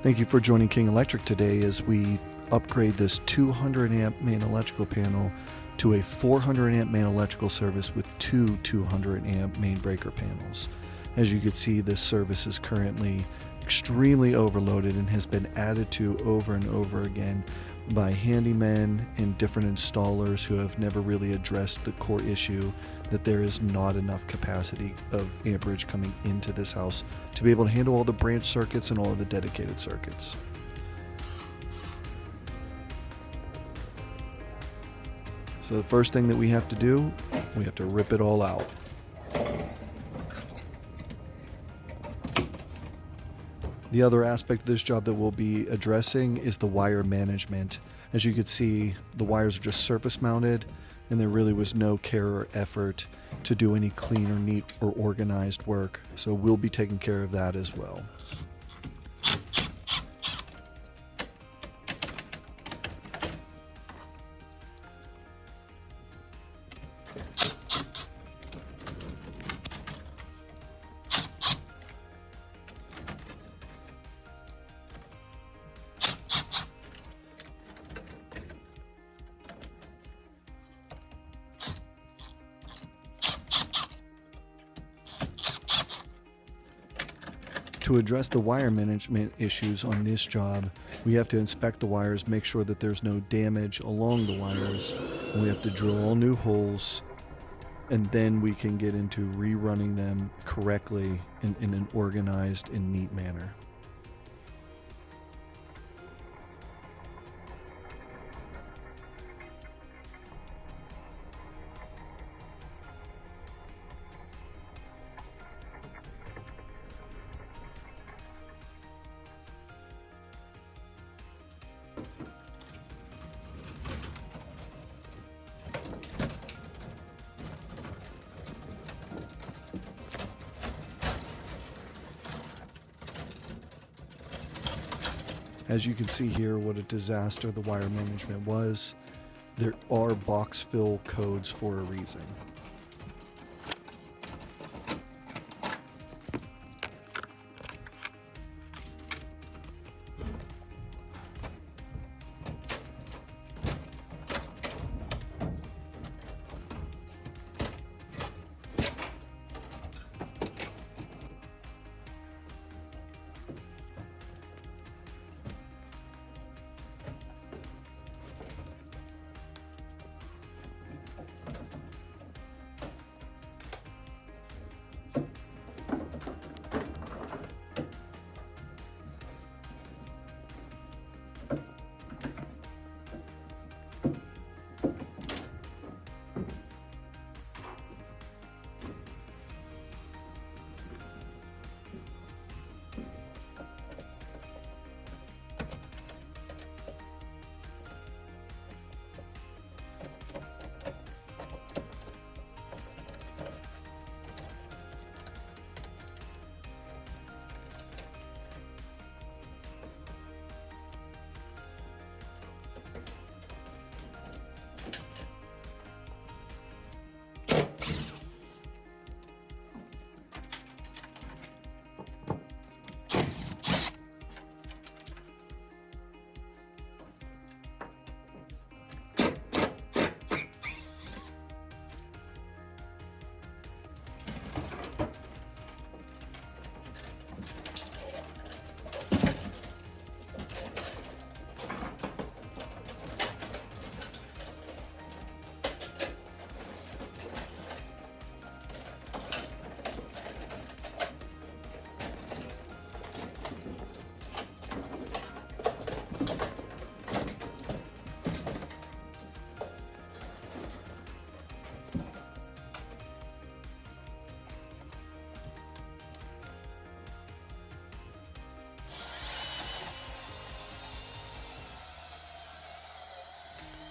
Thank you for joining King Electric today as we upgrade this 200 amp main electrical panel to a 400 amp main electrical service with two 200 amp main breaker panels. As you can see, this service is currently extremely overloaded and has been added to over and over again by handymen and different installers who have never really addressed the core issue that there is not enough capacity of amperage coming into this house to be able to handle all the branch circuits and all of the dedicated circuits. So the first thing that we have to do, we have to rip it all out. The other aspect of this job that we'll be addressing is the wire management. As you can see, the wires are just surface mounted and there really was no care or effort to do any clean or neat or organized work. So we'll be taking care of that as well. To address the wire management issues on this job, we have to inspect the wires, make sure that there's no damage along the wires. And we have to drill all new holes, and then we can get into rerunning them correctly in an organized and neat manner. As you can see here, what a disaster the wire management was. There are box fill codes for a reason.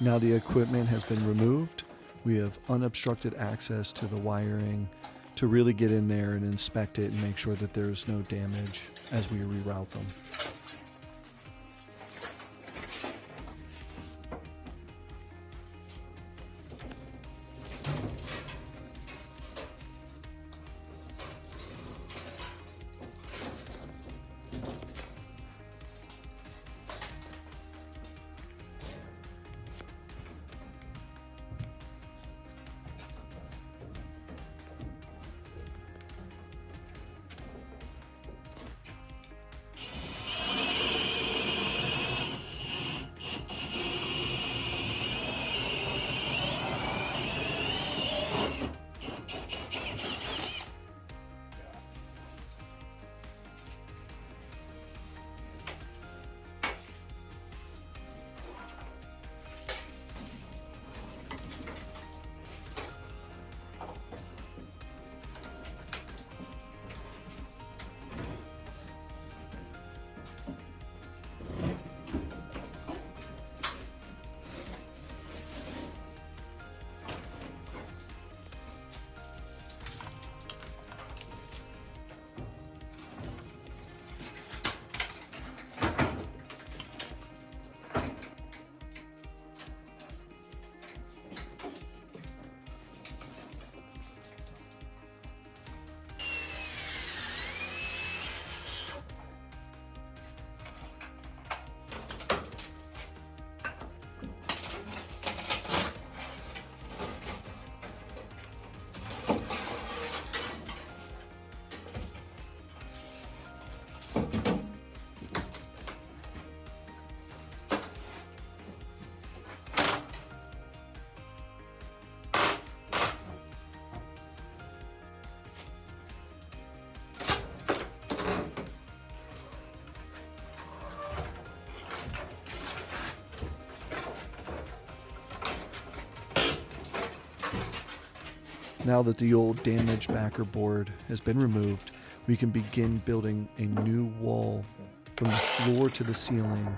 Now the equipment has been removed. We have unobstructed access to the wiring to really get in there and inspect it and make sure that there's no damage as we reroute them. Now that the old damaged backer board has been removed, we can begin building a new wall from the floor to the ceiling.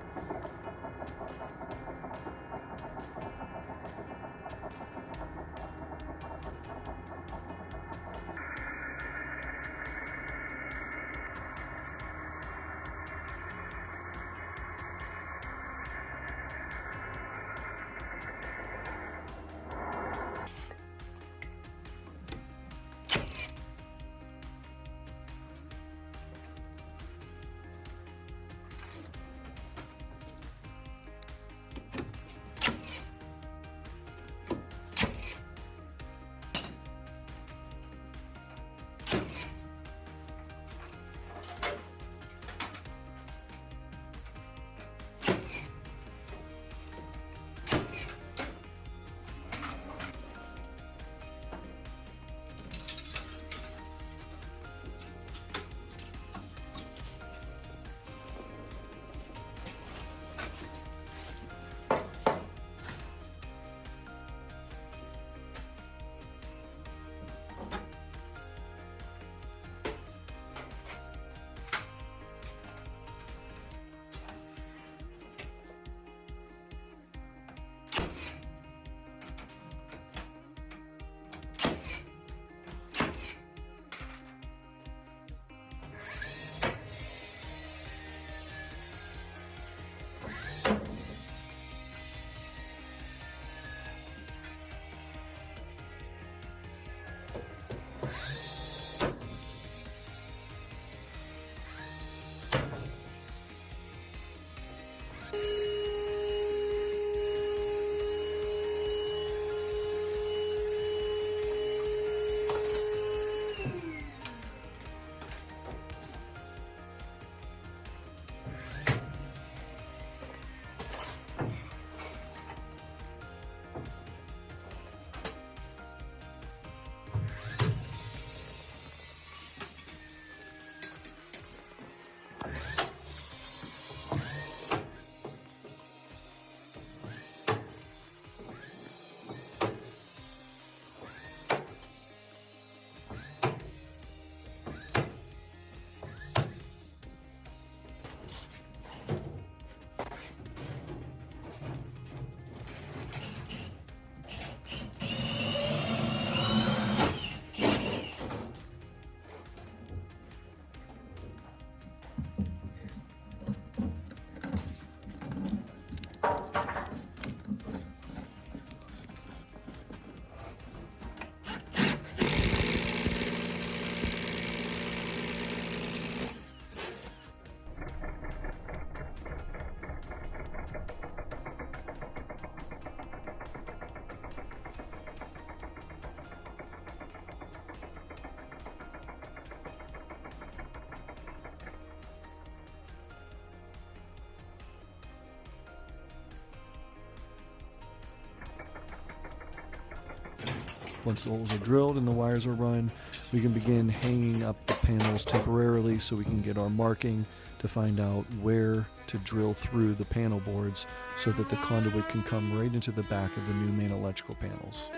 Once the holes are drilled and the wires are run, we can begin hanging up the panels temporarily so we can get our marking to find out where to drill through the panel boards so that the conduit can come right into the back of the new main electrical panels.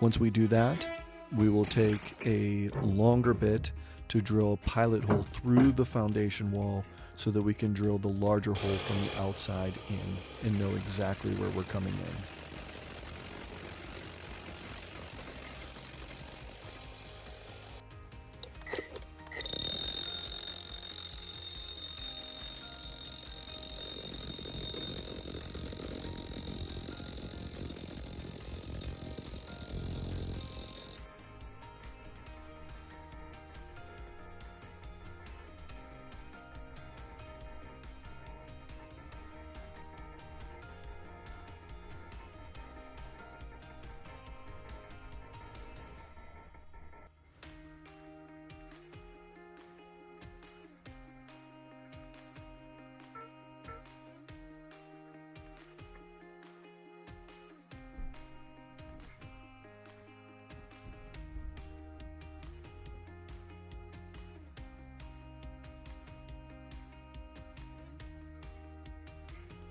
Once we do that, we will take a longer bit to drill a pilot hole through the foundation wall so that we can drill the larger hole from the outside in and know exactly where we're coming in.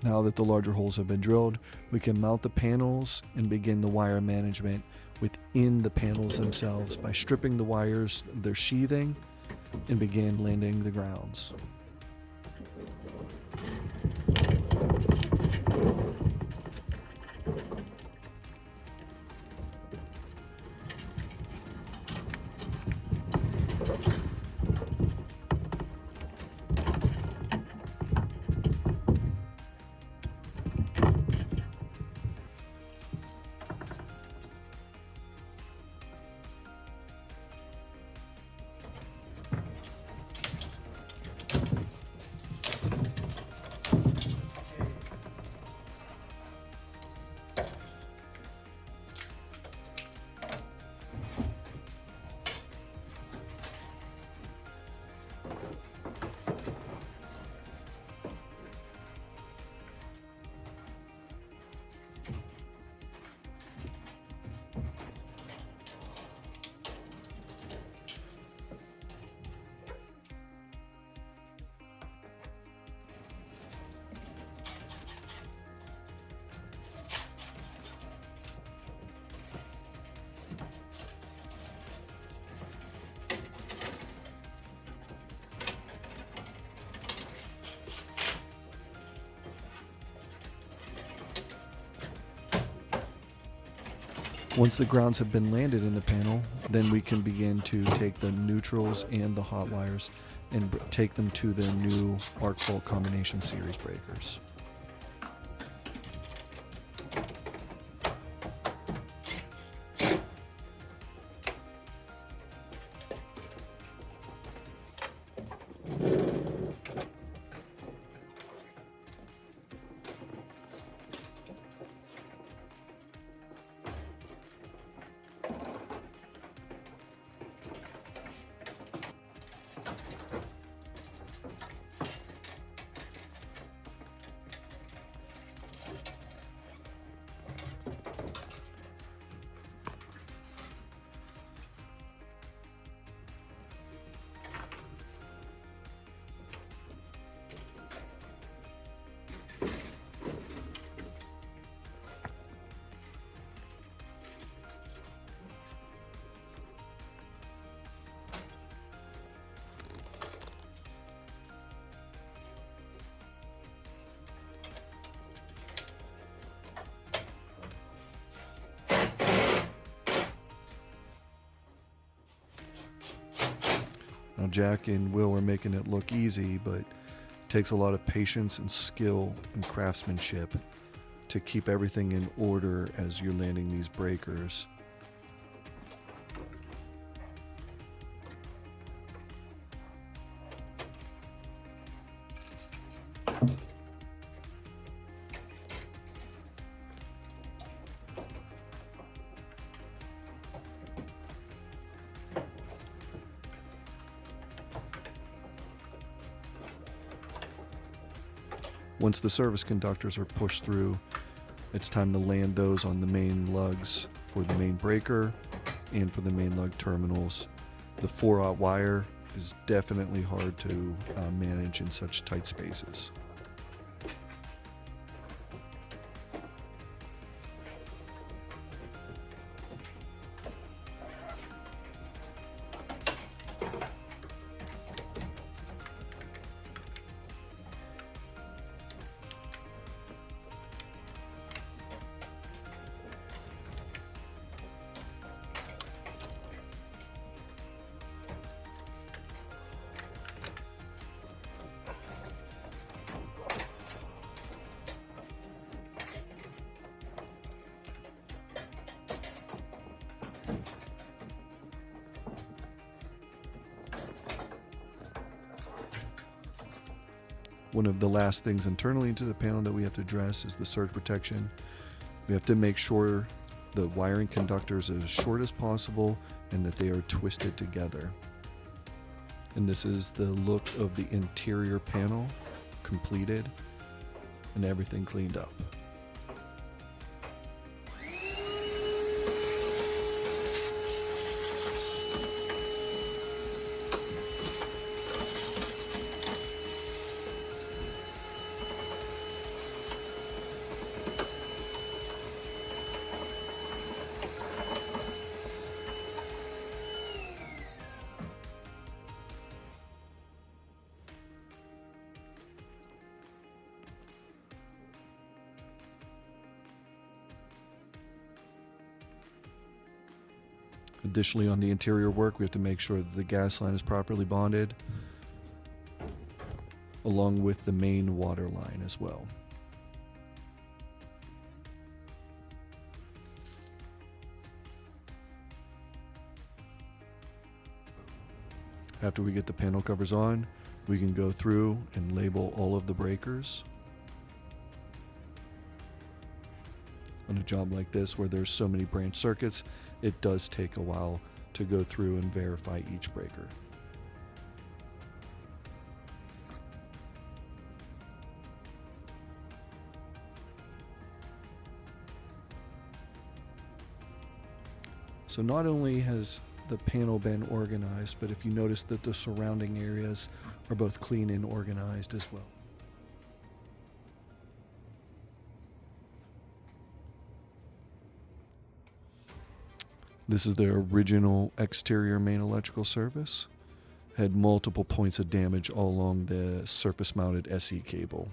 Now that the larger holes have been drilled, we can mount the panels and begin the wire management within the panels themselves by stripping the wires of their sheathing and begin landing the grounds. Once the grounds have been landed in the panel, then we can begin to take the neutrals and the hot wires and take them to the new arc bolt combination series breakers. Now Jack and Will are making it look easy, but it takes a lot of patience and skill and craftsmanship to keep everything in order as you're landing these breakers. Once the service conductors are pushed through, it's time to land those on the main lugs for the main breaker and for the main lug terminals. The 4/0 wire is definitely hard to manage in such tight spaces. One of the last things internally into the panel that we have to address is the surge protection. We have to make sure the wiring conductors are as short as possible and that they are twisted together. And this is the look of the interior panel completed and everything cleaned up. Additionally, on the interior work, we have to make sure that the gas line is properly bonded, along with the main water line as well. After we get the panel covers on, we can go through and label all of the breakers. On a job like this where there's so many branch circuits, it does take a while to go through and verify each breaker. So not only has the panel been organized, but if you notice that the surrounding areas are both clean and organized as well. This is the original exterior main electrical service. Had multiple points of damage all along the surface mounted SE cable.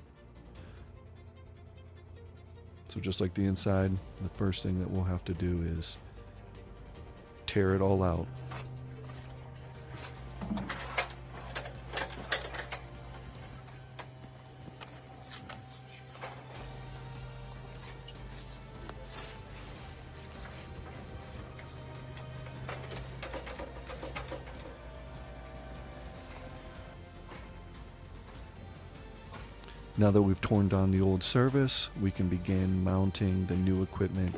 So just like the inside, the first thing that we'll have to do is tear it all out. Now that we've torn down the old service, we can begin mounting the new equipment,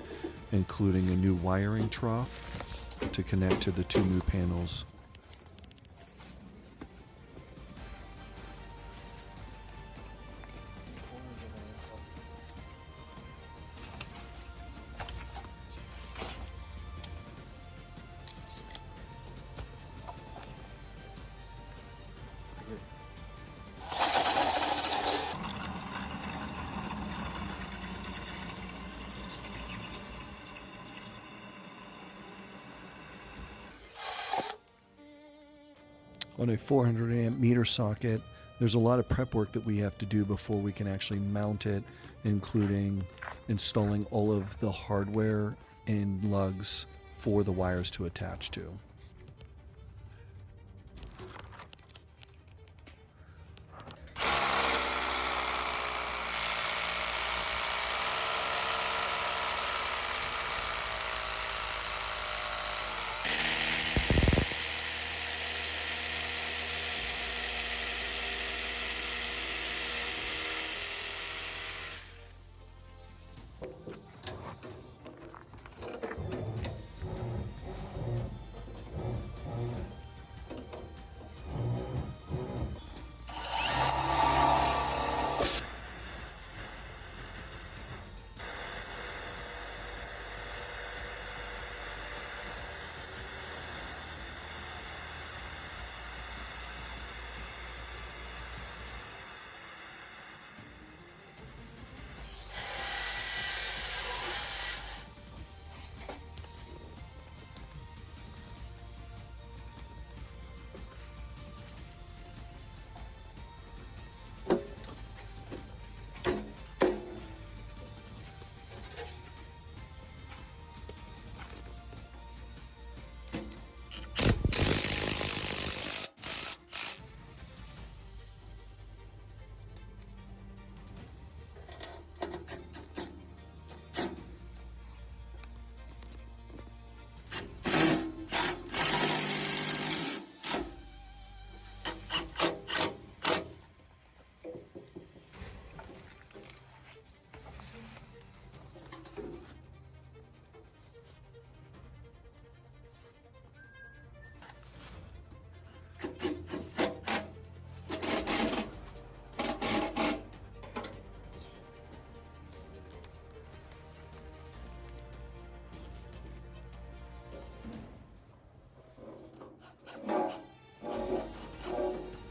including a new wiring trough to connect to the two new panels. On a 400 amp meter socket, there's a lot of prep work that we have to do before we can actually mount it, including installing all of the hardware and lugs for the wires to attach to.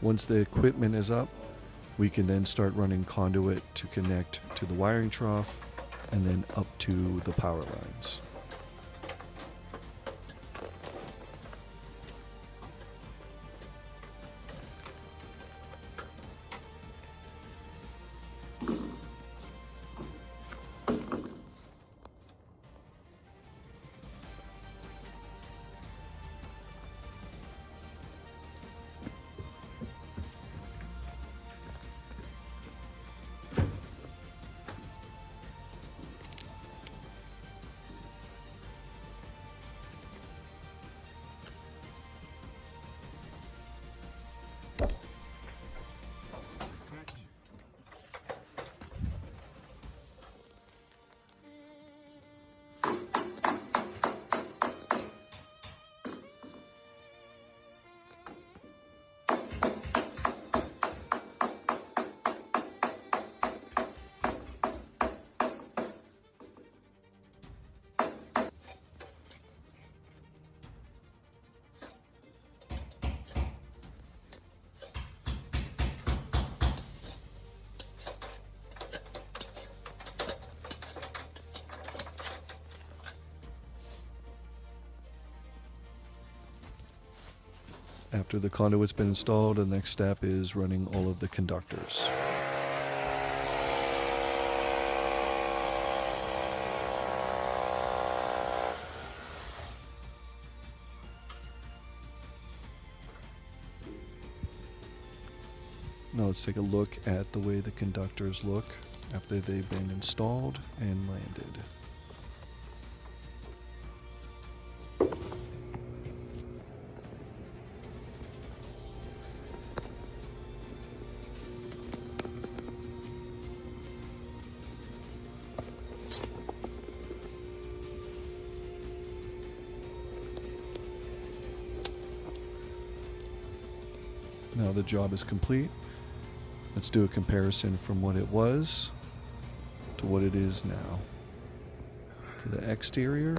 Once the equipment is up, we can then start running conduit to connect to the wiring trough and then up to the power lines. After the conduit's been installed, the next step is running all of the conductors. Now let's take a look at the way the conductors look after they've been installed and landed. Now the job is complete. Let's do a comparison from what it was to what it is now. For the exterior,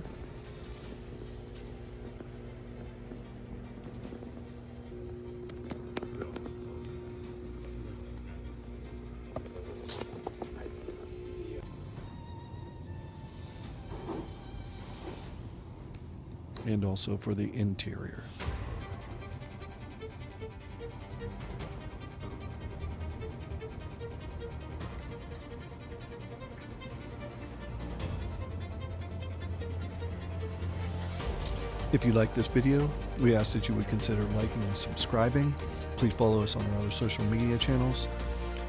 and also for the interior. If you like this video, we ask that you would consider liking and subscribing. Please follow us on our other social media channels.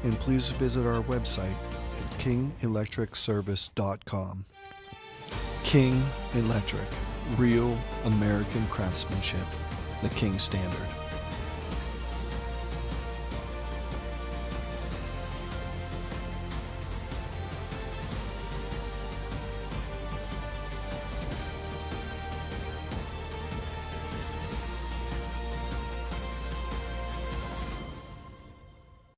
And please visit our website at kingelectricservice.com. King Electric, real American craftsmanship, the King standard.